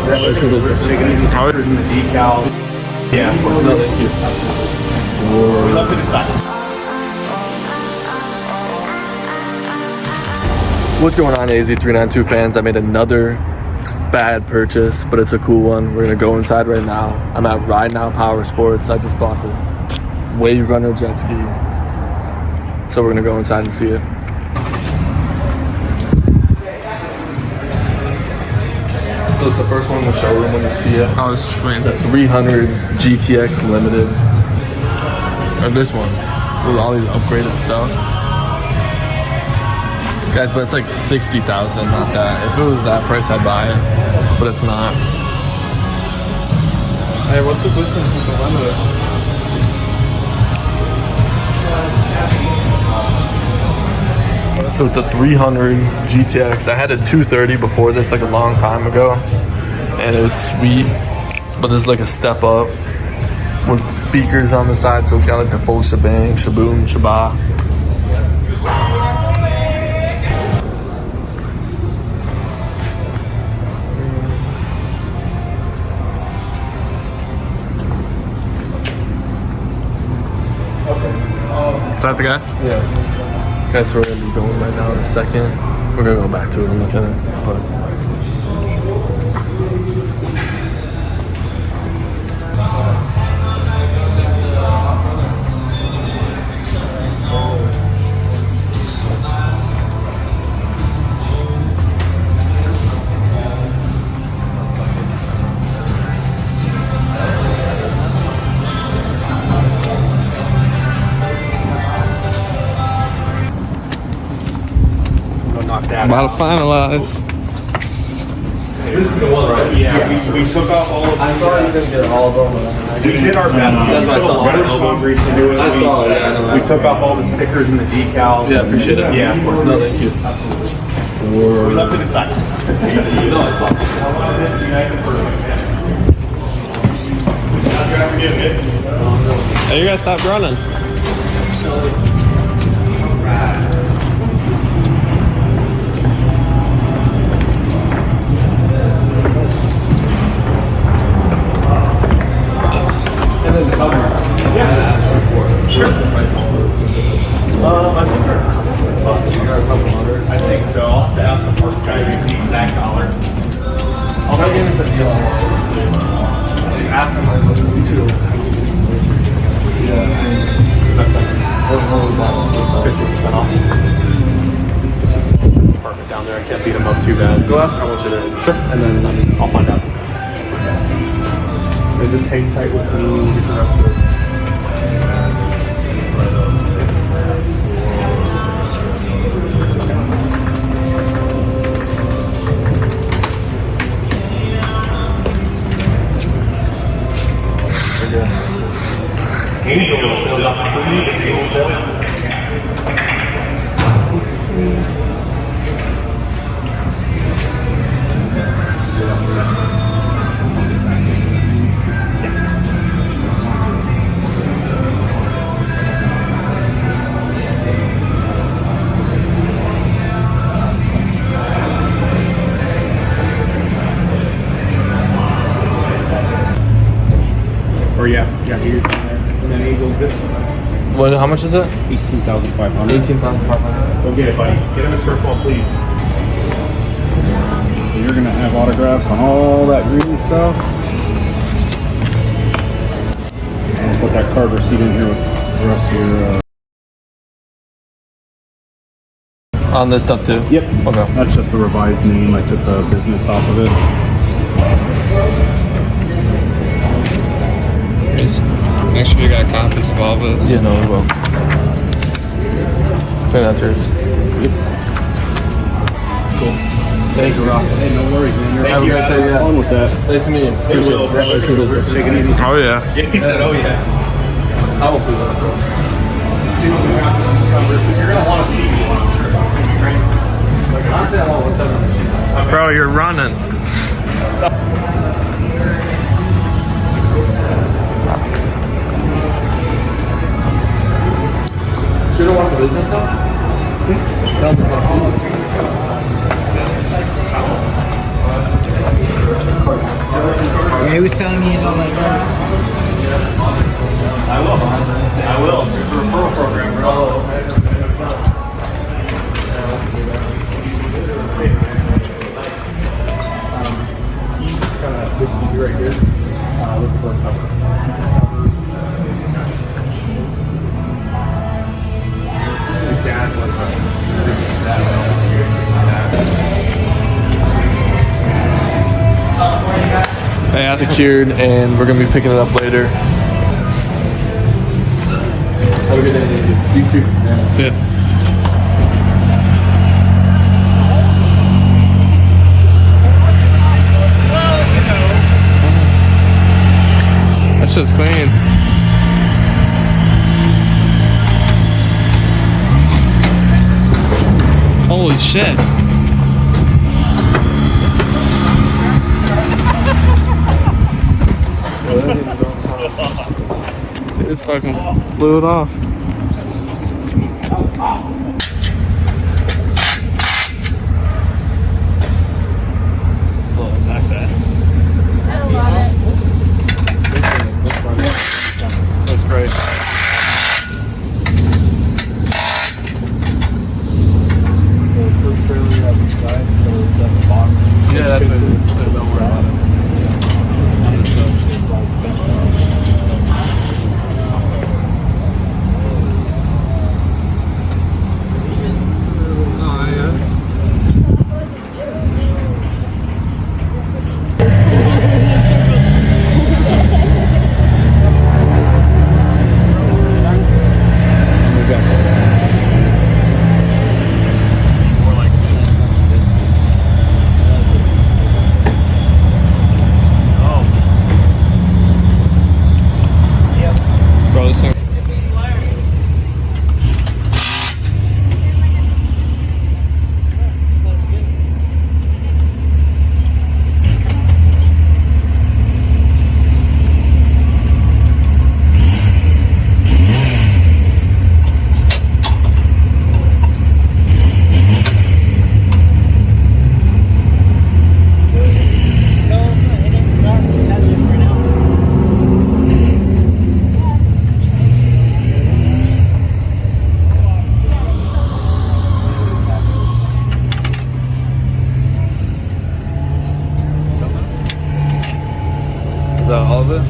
Let's go do this. Take it easy. There's in the decals. Yeah, of course. No, thank you. We left it inside. What's going on, AZ392 fans? I made another bad purchase, but it's a cool one. We're gonna go inside right now. I'm at Ride Now Power Sports. I just bought this Wave Runner jet ski. So we're gonna go inside and see it. So it's the first one in the showroom when you see it. Oh, sweet. The 300 GTX Limited. Or this one with all these upgraded stuff. Guys, but it's like 60,000, not that. If it was that price, I'd buy it, but it's not. Hey, what's the difference with the Limited? So it's a 300 GTX. I had a 230 before this, like a long time ago, and it was sweet. But this is like a step up with speakers on the side, so it's got like the full shebang, shaboom, shabah. Is that the guy? Yeah. Guys, we're gonna be going right now in a second. We're gonna go back to it and look at it, but. About to finalize. This is the one, right? Yeah, we took off all of them. I saw you didn't get all of them. We did our best. That's what I saw. We put a lot of elbow grease into it. I saw it, yeah. We took off all the stickers and the decals. Yeah, appreciate it. Yeah, of course. No, thank you. We left it inside. No, I saw it. I wanted it to be nice and perfect. Hey, you guys stopped running. I think so. I'll have to ask the parts guy the exact dollar. I'll try to give us a deal on it. Ask him like, you too. Yeah. That's like, it's 50% off. It's just a department down there. I can't beat them up too bad. Go ask how much it is. Sure. And then I'll find out. And just hang tight with me and get the rest of it. Angel sales opportunities and Angel sales. Or yeah, here's on there. And then Angel, this What? How much is it? 18,500. 18,500. Go get it, buddy. Get him his first one, please. So you're gonna have autographs on all that green stuff. I'll put that card receipt in here with the rest of your. On this stuff too? Yep. Okay. That's just the revised name. I took the business off of it. Just make sure you got copies of all of it. Yeah, no, we will. I think that's yours. Yep. Cool. Thank you, Rob. Hey, no worries, man. You're Have a great day. having fun with that. Nice to meet you. Appreciate it. Let's do this. Take it easy. Oh, yeah. Yeah, he said, oh yeah. I will do that. Let's see what we got for this cover. You're gonna want to see me when I'm sure. See me train. Honestly, I want what's up. Bro, you're running. You don't want the business stuff? That'll be fun. telling me all like that. I will. It's a referral program, bro. He's got this CD right here. Looking for a cover. His dad was previous to that. Yeah, Secured, and we're gonna be picking it up later. Have a good day, David. You too. that's it. That shit's clean. Holy shit. It's fucking blew it off. That's great. Yeah, that's it. Don't worry about it. Bro, this thing. Is that all of it?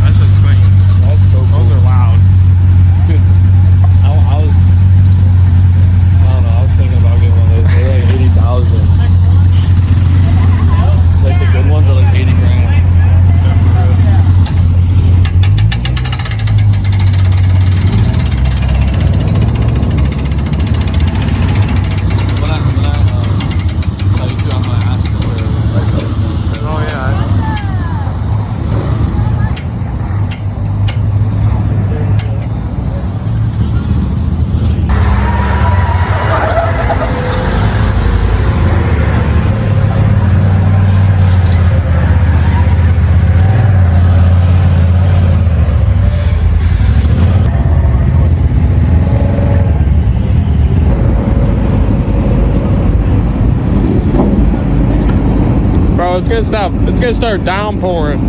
That shit's clean. That's so cool. Those are loud. Dude, I don't know, I was thinking about getting one of those. They're like 80,000. Like the good ones are like 80 grand. When I tell you too, I'm gonna ask them for like, Oh yeah. Bro, it's gonna stop. It's gonna start downpouring.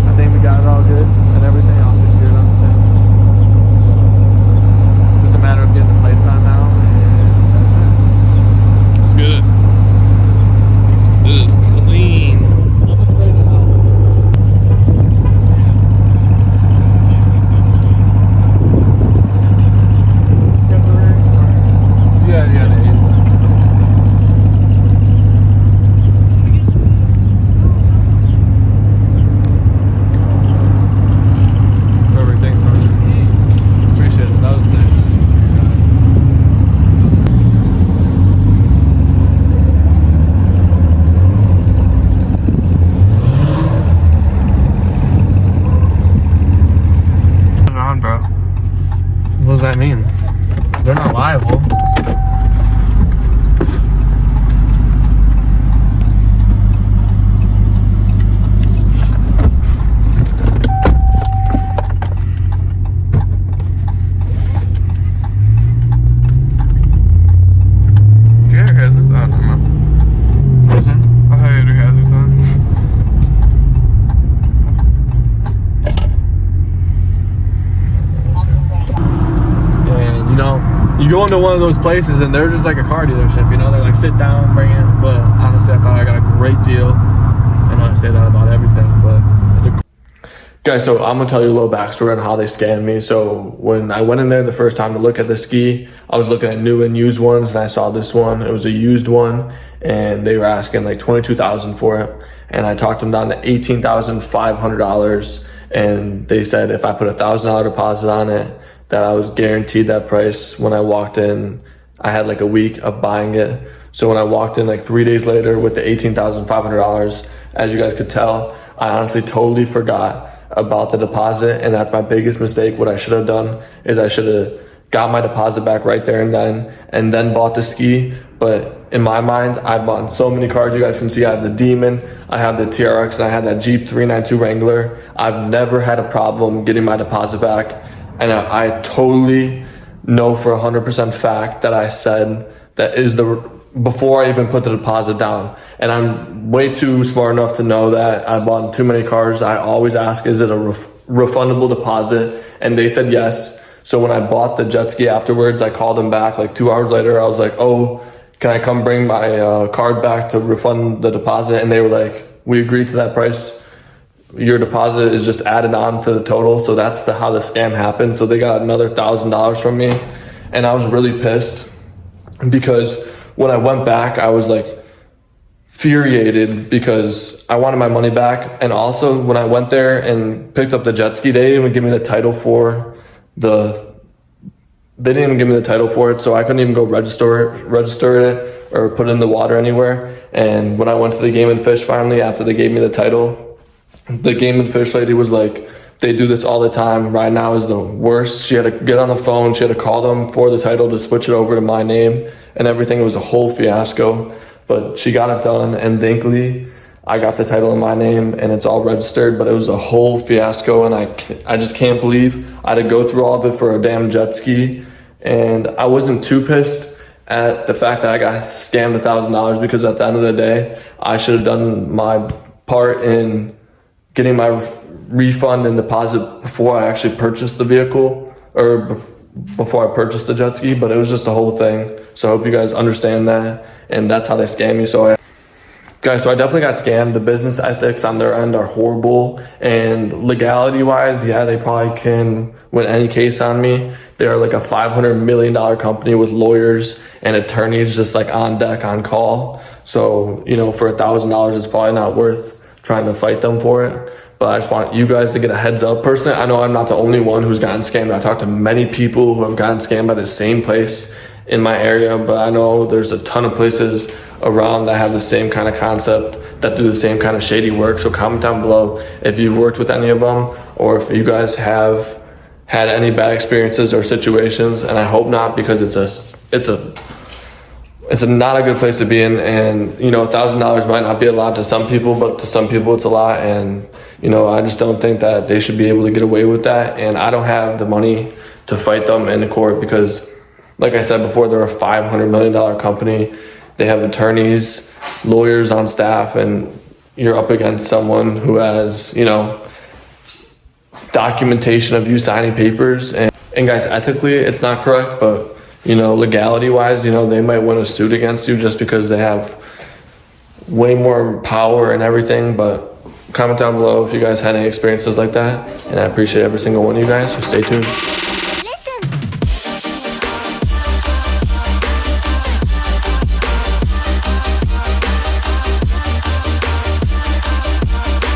I think we got it all good and everything. I'll secure it on the thing. Just a matter of getting the plates on now. It's good. It is clean. Yeah, the going to one of those places and they're just like a car dealership, you know? They're like, sit down, bring it. But honestly, I thought I got a great deal. And I say that about everything, but it's a... Guys, so I'm gonna tell you a little backstory on how they scammed me. So when I went in there the first time to look at the ski, I was looking at new and used ones, and I saw this one. It was a used one, and they were asking like $22,000 for it. And I talked them down to $18,500, and they said if I put $1,000 deposit on it, that I was guaranteed that price. When I walked in, I had like a week of buying it. So when I walked in like 3 days later with the $18,500, as you guys could tell, I honestly totally forgot about the deposit, and that's my biggest mistake. What I should have done is I should have got my deposit back right there and then bought the ski. But in my mind, I bought so many cars. You guys can see I have the Demon, I have the TRX, and I had that Jeep 392 Wrangler. I've never had a problem getting my deposit back, and I totally know for 100% fact that I said that is before I even put the deposit down. And I'm way too smart enough to know that I bought too many cars. I always ask, is it a refundable deposit? And they said yes. So when I bought the jet ski afterwards, I called them back like 2 hours later. I was like, oh, can I come bring my card back to refund the deposit? And they were like, we agreed to that price. Your deposit is just added on to the total. So that's how the scam happened. So they got another $1,000 from me. And I was really pissed because when I went back, I was like infuriated because I wanted my money back. And also when I went there and picked up the jet ski, they didn't even give me the title for it. So I couldn't even go register it or put it in the water anywhere. And when I went to the Game and Fish finally, after they gave me the title, the Game and Fish lady was like, they do this all the time. Right now is the worst. She had to get on the phone. She had to call them for the title to switch it over to my name and everything. It was a whole fiasco, but she got it done. And thankfully I got the title in my name and it's all registered, but it was a whole fiasco. And I just can't believe I had to go through all of it for a damn jet ski. And I wasn't too pissed at the fact that I got scammed $1,000 because at the end of the day, I should have done my part in getting my refund and deposit before I actually purchased the vehicle or before I purchased the jet ski, but it was just a whole thing. So I hope you guys understand that, and that's how they scam me. So I definitely got scammed. The business ethics on their end are horrible, and legality wise, yeah, they probably can win any case on me. They're like a $500 million company with lawyers and attorneys just like on deck, on call. So, you know, for $1,000, it's probably not worth trying to fight them for it. But I just want you guys to get a heads up. Personally, I know I'm not the only one who's gotten scammed. I talked to many people who have gotten scammed by the same place in my area, but I know there's a ton of places around that have the same kind of concept, that do the same kind of shady work. So comment down below if you've worked with any of them, or if you guys have had any bad experiences or situations. And I hope not, because it's not a good place to be in. And you know, $1,000 might not be a lot to some people, but to some people it's a lot. And you know, I just don't think that they should be able to get away with that. And I don't have the money to fight them in the court because, like I said before, they're a $500 million company. They have attorneys, lawyers on staff, and you're up against someone who has, you know, documentation of you signing papers. And guys, ethically, it's not correct, but you know, legality wise, you know, they might win a suit against you just because they have way more power and everything. But comment down below if you guys had any experiences like that, and I appreciate every single one of you guys, so stay tuned.